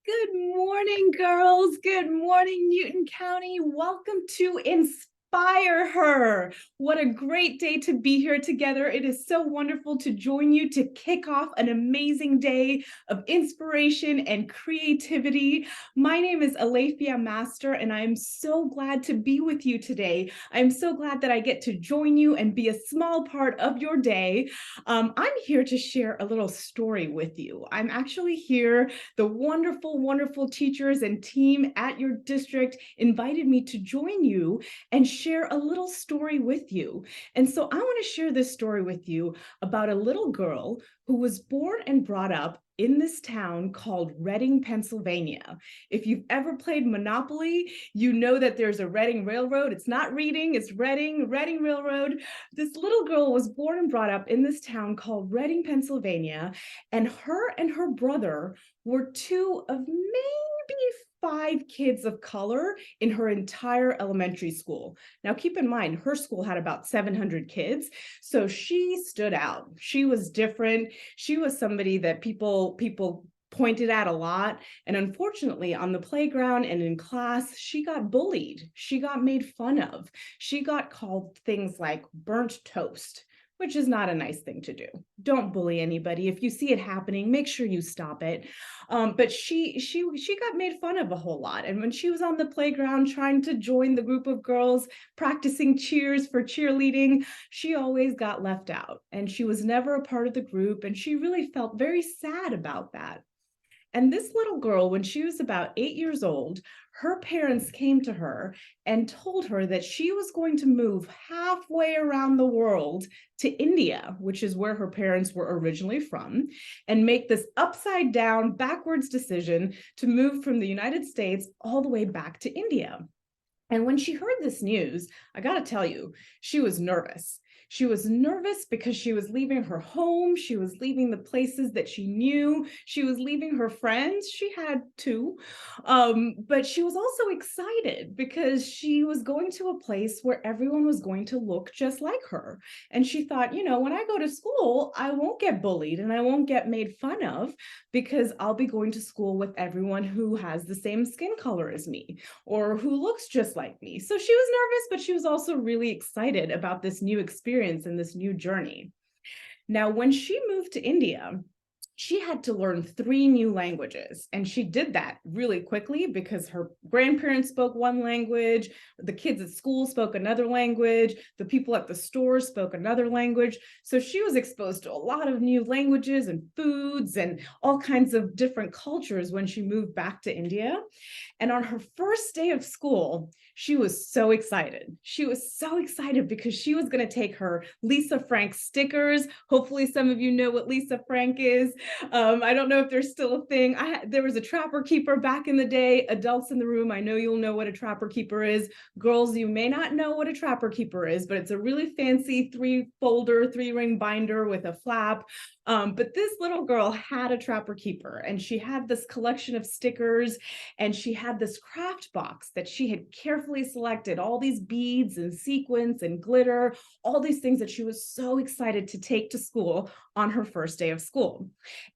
Good morning, girls. Good morning, Newton County. Welcome to InspiHER. What a great day to be here together. It is so wonderful to join you to kick off an amazing day of inspiration and creativity. My name is Alefiya Master, and I am so glad to be with you today. I'm so glad that I get to join you and be a small part of your day. I'm here to share a little story with you. I'm actually here. The wonderful teachers and team at your district invited me to join you and share a little story with you. And so I want to share this story with you about a little girl who was born and brought up in this town called Reading, Pennsylvania. If you've ever played Monopoly, you know that there's a Reading Railroad. It's not Reading, it's Reading Railroad. This little girl was born and brought up in this town called Reading, Pennsylvania, and her brother were two of maybe 5 kids of color in her entire elementary school. Now, keep in mind, her school had about 700 kids, so she stood out. She was different. She was somebody that people pointed at a lot. And unfortunately, on the playground and in class, she got bullied. She got made fun of. She got called things like burnt toast, which is not a nice thing to do. Don't bully anybody. If you see it happening, make sure you stop it. But she got made fun of a whole lot. And when she was on the playground trying to join the group of girls practicing cheers for cheerleading, she always got left out. And she was never a part of the group. And she really felt very sad about that. And this little girl, when she was about 8 years old, her parents came to her and told her that she was going to move halfway around the world to India, which is where her parents were originally from, and make this upside down, backwards decision to move from the United States all the way back to India. And when she heard this news, I got to tell you, she was nervous. She was nervous because she was leaving her home. She was leaving the places that she knew. She was leaving her friends. She had two. But she was also excited because she was going to a place where everyone was going to look just like her. And she thought, when I go to school, I won't get bullied and I won't get made fun of because I'll be going to school with everyone who has the same skin color as me or who looks just like me. So she was nervous, but she was also really excited about this new experience and this new journey. Now, when she moved to India, she had to learn 3 new languages. And she did that really quickly because her grandparents spoke one language, the kids at school spoke another language, the people at the store spoke another language. So she was exposed to a lot of new languages and foods and all kinds of different cultures when she moved back to India. And on her first day of school, she was so excited. She was so excited because she was going to take her Lisa Frank stickers. Hopefully, some of you know what Lisa Frank is. I don't know if there's still a thing. There was a trapper keeper back in the day. Adults in the room, I know you'll know what a trapper keeper is. Girls, you may not know what a trapper keeper is, but it's a really fancy 3-folder, 3-ring binder with a flap. But this little girl had a trapper keeper, and she had this collection of stickers, and she had this craft box that she had carefully selected, all these beads and sequins and glitter, all these things that she was so excited to take to school on her first day of school.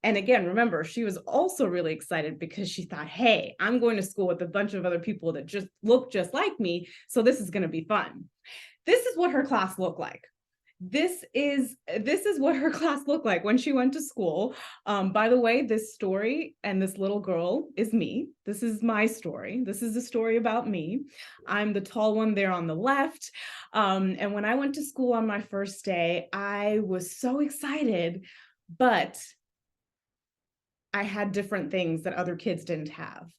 And again, remember, she was also really excited because she thought, hey, I'm going to school with a bunch of other people that just look just like me, so this is going to be fun. This is what her class looked like. This is what her class looked like when she went to school. By the way, this story and this little girl is me. This is my story. This is a story about me. I'm the tall one there on the left. And when I went to school on my first day, I was so excited, but I had different things that other kids didn't have.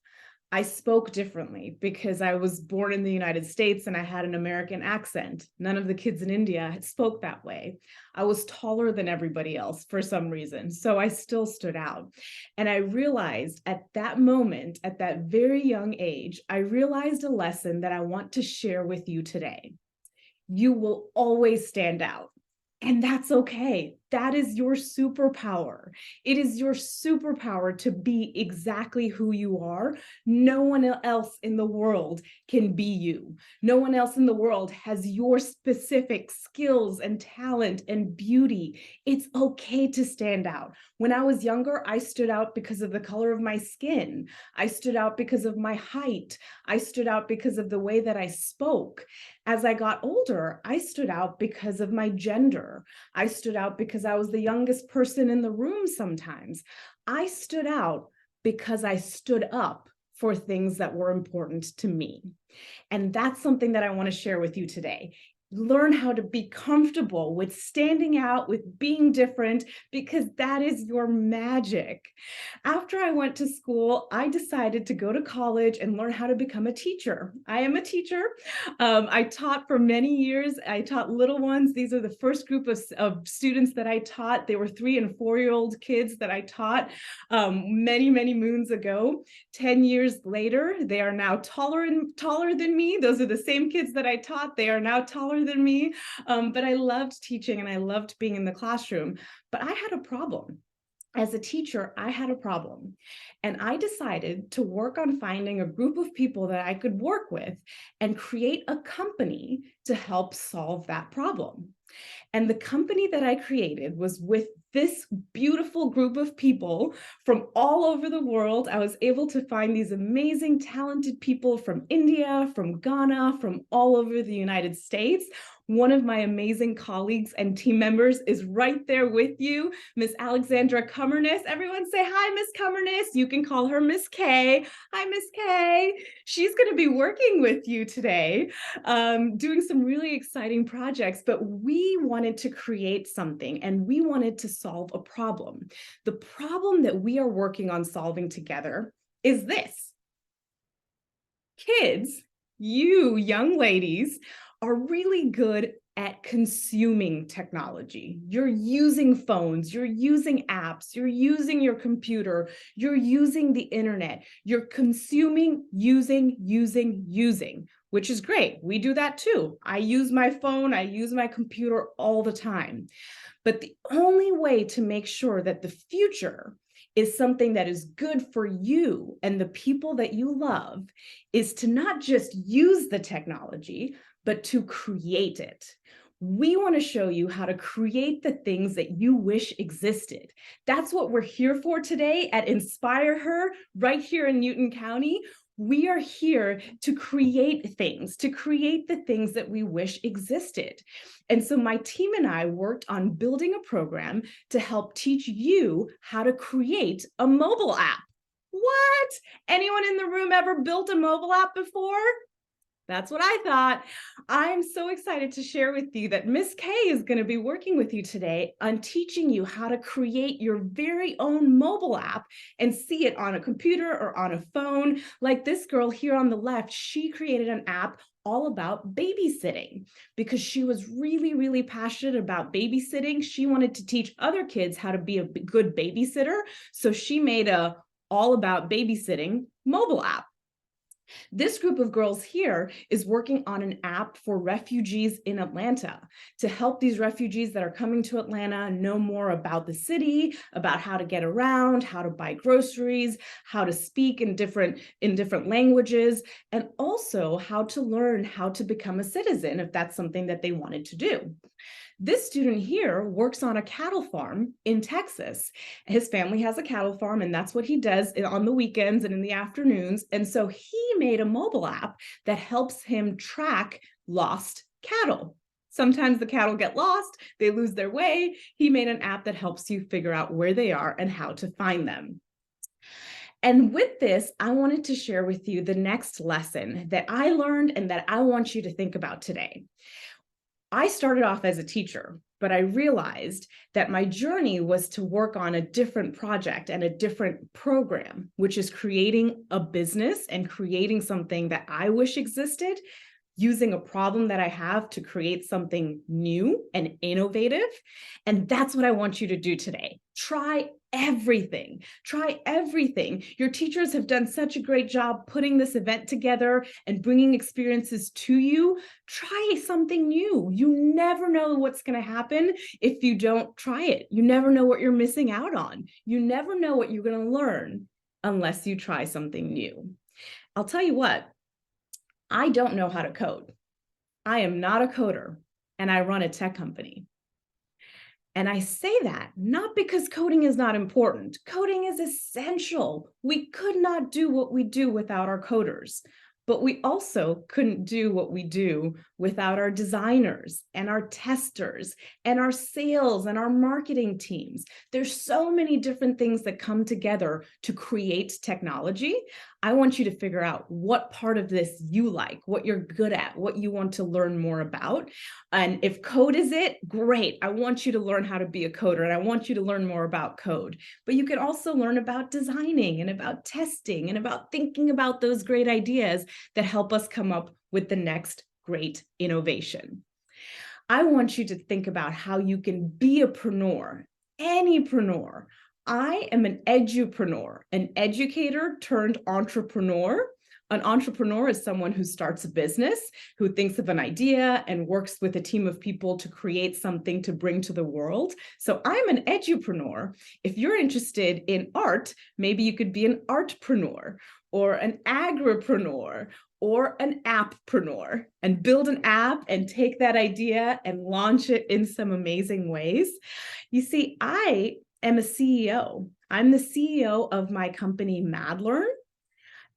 I spoke differently because I was born in the United States and I had an American accent. None of the kids in India spoke that way. I was taller than everybody else for some reason, so I still stood out. And I realized at that moment, at that very young age, I realized a lesson that I want to share with you today. You will always stand out. And that's okay. That is your superpower. It is your superpower to be exactly who you are. No one else in the world can be you. No one else in the world has your specific skills and talent and beauty. It's okay to stand out. When I was younger, I stood out because of the color of my skin. I stood out because of my height. I stood out because of the way that I spoke. As I got older, I stood out because of my gender. I stood out because I was the youngest person in the room sometimes. I stood out because I stood up for things that were important to me. And that's something that I want to share with you today. Learn how to be comfortable with standing out, with being different, because that is your magic. After I went to school, I decided to go to college and learn how to become a teacher. I am a teacher. I taught for many years. I taught little ones. These are the first group of students that I taught. They were 3- and 4-year-old kids that I taught many, many moons ago. 10 years later, they are now taller than me. Those are the same kids that I taught. They are now taller than me. But I loved teaching and I loved being in the classroom. But I had a problem. As a teacher, I had a problem, and I decided to work on finding a group of people that I could work with and create a company to help solve that problem. And the company that I created was with this beautiful group of people from all over the world. I was able to find these amazing, talented people from India, from Ghana, from all over the United States. One of my amazing colleagues and team members is right there with you, Miss Alexandra Cummernis. Everyone say hi, Miss Cummernis. You can call her Miss K. Hi, Miss K. She's going to be working with you today, doing some really exciting projects, but we wanted to create something and we wanted to solve a problem. The problem that we are working on solving together is this. Kids, you young ladies, are really good at consuming technology. You're using phones, you're using apps, you're using your computer, you're using the internet, you're consuming, using, which is great. We do that too. I use my phone, I use my computer all the time. But the only way to make sure that the future is something that is good for you and the people that you love is to not just use the technology, but to create it. We want to show you how to create the things that you wish existed. That's what we're here for today at InspiHER, right here in Newton County. We are here to create things, to create the things that we wish existed. And so my team and I worked on building a program to help teach you how to create a mobile app. What? Anyone in the room ever built a mobile app before? That's what I thought. I'm so excited to share with you that Miss K is going to be working with you today on teaching you how to create your very own mobile app and see it on a computer or on a phone. Like this girl here on the left, she created an app all about babysitting because she was really, really passionate about babysitting. She wanted to teach other kids how to be a good babysitter. So she made a all about babysitting mobile app. This group of girls here is working on an app for refugees in Atlanta to help these refugees that are coming to Atlanta know more about the city, about how to get around, how to buy groceries, how to speak in different languages, and also how to learn how to become a citizen if that's something that they wanted to do. This student here works on a cattle farm in Texas. His family has a cattle farm, and that's what he does on the weekends and in the afternoons. And so he made a mobile app that helps him track lost cattle. Sometimes the cattle get lost, they lose their way. He made an app that helps you figure out where they are and how to find them. And with this, I wanted to share with you the next lesson that I learned and that I want you to think about today. I started off as a teacher, but I realized that my journey was to work on a different project and a different program, which is creating a business and creating something that I wish existed, using a problem that I have to create something new and innovative. And that's what I want you to do today. Try everything. Try everything. Your teachers have done such a great job putting this event together and bringing experiences to you. Try something new. You never know what's going to happen if you don't try it. You never know what you're missing out on. You never know what you're going to learn unless you try something new. I'll tell you what, I don't know how to code. I am not a coder, and I run a tech company. And I say that not because coding is not important. Coding is essential. We could not do what we do without our coders, but we also couldn't do what we do without our designers and our testers and our sales and our marketing teams. There's so many different things that come together to create technology. I want you to figure out what part of this you like, what you're good at, what you want to learn more about. And if code is it, great. I want you to learn how to be a coder, and I want you to learn more about code. But you can also learn about designing and about testing and about thinking about those great ideas that help us come up with the next great innovation. I want you to think about how you can be a preneur, anypreneur. I am an edupreneur, an educator turned entrepreneur. An entrepreneur is someone who starts a business, who thinks of an idea and works with a team of people to create something to bring to the world. So I'm an edupreneur. If you're interested in art, maybe you could be an artpreneur or an agripreneur or an appreneur and build an app and take that idea and launch it in some amazing ways. You see, I am a CEO. I'm the CEO of my company, Madlearn.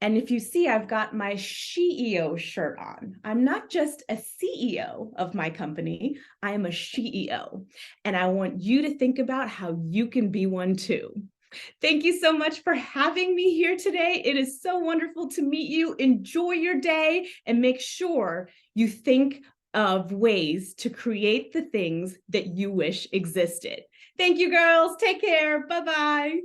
And if you see, I've got my SheEO shirt on. I'm not just a CEO of my company, I am a SheEO. And I want you to think about how you can be one too. Thank you so much for having me here today. It is so wonderful to meet you. Enjoy your day and make sure you think of ways to create the things that you wish existed. Thank you, girls. Take care. Bye-bye.